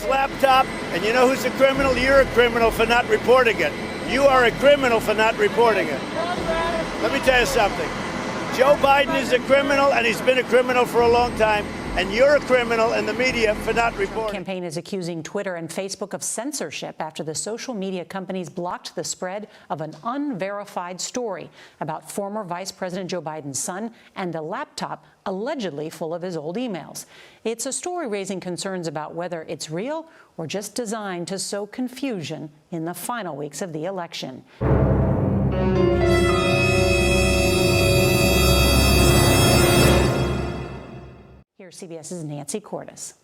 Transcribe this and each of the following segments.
Biden's laptop, and you know who's a criminal? You're a criminal for not reporting it. You are a criminal for not reporting it. Let me tell you something. Joe Biden is a criminal, and he's been a criminal for a long time. And you're a criminal in the media for not reporting. The campaign is accusing Twitter and Facebook of censorship after the social media companies blocked the spread of an unverified story about former Vice President Joe Biden's son and a laptop allegedly full of his old emails. It's a story raising concerns about whether it's real or just designed to sow confusion in the final weeks of the election. Here's CBS's Nancy Cordes.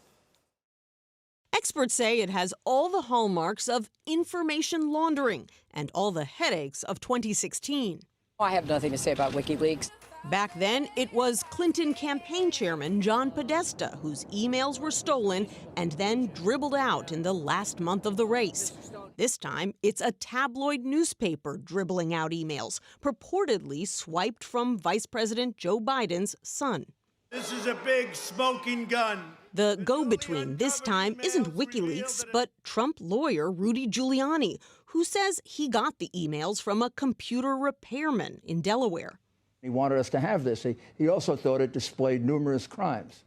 Experts say it has all the hallmarks of information laundering and all the headaches of 2016. I have nothing to say about WikiLeaks. Back then, it was Clinton campaign chairman John Podesta whose emails were stolen and then dribbled out in the last month of the race. This time, it's a tabloid newspaper dribbling out emails purportedly swiped from Vice President Joe Biden's son. This is a big smoking gun. The go-between this time isn't WikiLeaks, but Trump lawyer Rudy Giuliani, who says he got the emails from a computer repairman in Delaware. He wanted us to have this. He also thought it displayed numerous crimes.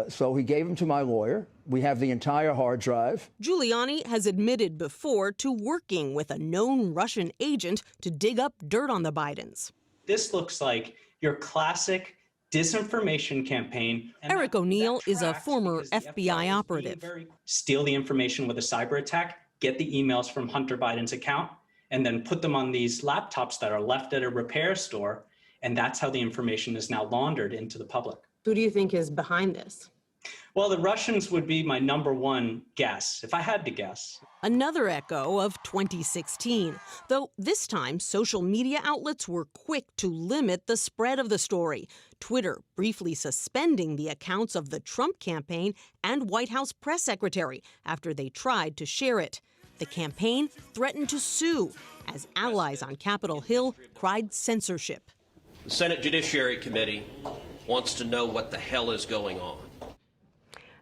So he gave them to my lawyer. We have the entire hard drive. Giuliani has admitted before to working with a known Russian agent to dig up dirt on the Bidens. This looks like your classic disinformation campaign. Eric O'Neill is a former FBI operative. Steal the information with a cyber attack, get the emails from Hunter Biden's account, and then put them on these laptops that are left at a repair store. And that's how the information is now laundered into the public. Who do you think is behind this? Well, the Russians would be my number one guess, if I had to guess. Another echo of 2016, though this time social media outlets were quick to limit the spread of the story. Twitter briefly suspending the accounts of the Trump campaign and White House press secretary after they tried to share it. The campaign threatened to sue as allies on Capitol Hill cried censorship. The Senate Judiciary Committee wants to know what the hell is going on.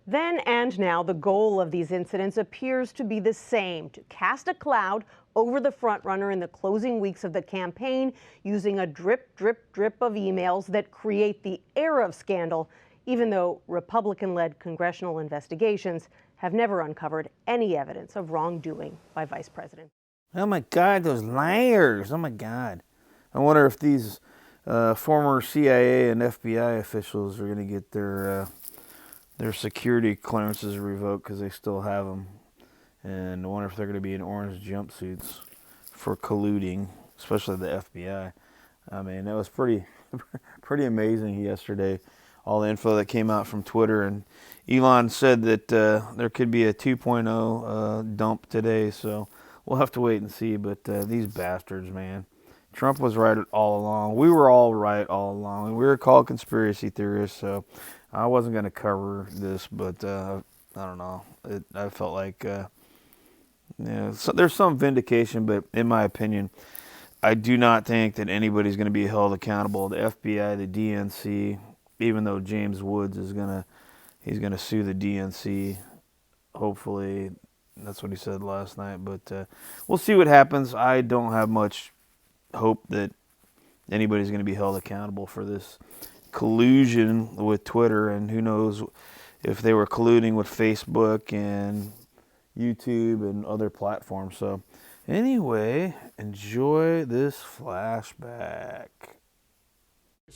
Then and now, the goal of these incidents appears to be the same: to cast a cloud over the frontrunner in the closing weeks of the campaign using a drip, drip, drip of emails that create the air of scandal, even though Republican-led congressional investigations have never uncovered any evidence of wrongdoing by Vice President. Oh my God, those liars! Oh my God. I wonder if these former CIA and FBI officials are going to get their security clearances revoked because they still have them. And I wonder if they're going to be in orange jumpsuits for colluding, especially the FBI. I mean, that was pretty amazing yesterday, all the info that came out from Twitter. And Elon said that there could be a 2.0 dump today, so we'll have to wait and see. But these bastards, man. Trump was right all along. We were all right all along. And we were called conspiracy theorists, so I wasn't going to cover this, but I don't know. I felt like so there's some vindication, but in my opinion, I do not think that anybody's going to be held accountable. The FBI, the DNC, even though James Woods is he's going to sue the DNC. Hopefully, that's what he said last night. But we'll see what happens. I don't have much hope that anybody's going to be held accountable for this collusion with Twitter, and who knows if they were colluding with Facebook and YouTube and other platforms. So anyway, enjoy this flashback.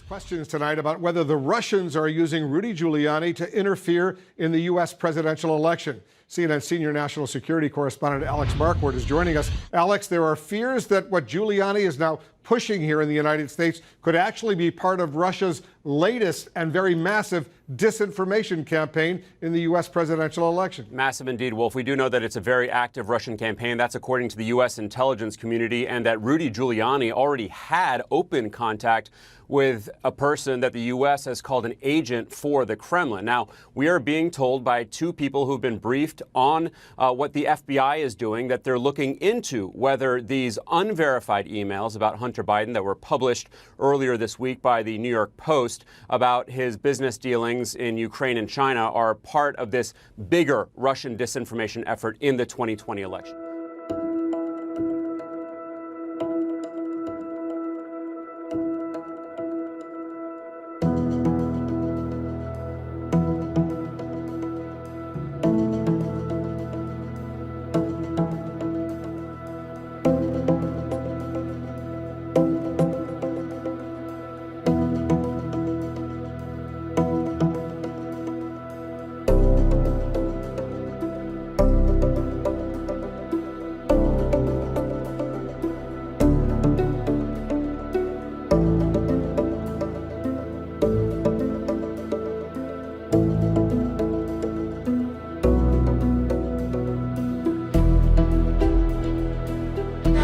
Questions tonight about whether the Russians are using Rudy Giuliani to interfere in the U.S. presidential election. CNN senior national security correspondent Alex Marquardt is joining us. Alex, there are fears that what Giuliani is now pushing here in the United States could actually be part of Russia's latest and very massive disinformation campaign in the U.S. presidential election. Massive indeed, Wolf. We do know that it's a very active Russian campaign. That's according to the U.S. intelligence community, and that Rudy Giuliani already had open contact with a person that the U.S. has called an agent for the Kremlin. Now, we are being told by two people who've been briefed on what the FBI is doing, that they're looking into whether these unverified emails about Hunter Biden that were published earlier this week by the New York Post, post about his business dealings in Ukraine and China are part of this bigger Russian disinformation effort in the 2020 election.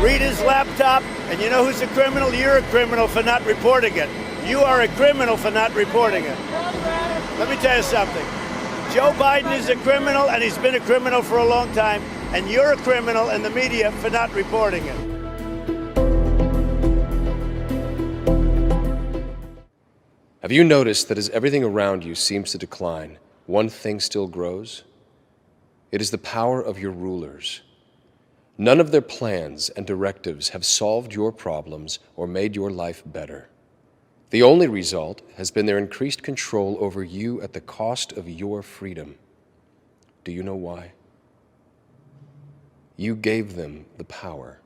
Read his laptop, and you know who's a criminal? You're a criminal for not reporting it. You are a criminal for not reporting it. Let me tell you something. Joe Biden is a criminal, and he's been a criminal for a long time, and you're a criminal in the media for not reporting it. Have you noticed that as everything around you seems to decline, one thing still grows? It is the power of your rulers. None of their plans and directives have solved your problems or made your life better. The only result has been their increased control over you at the cost of your freedom. Do you know why? You gave them the power.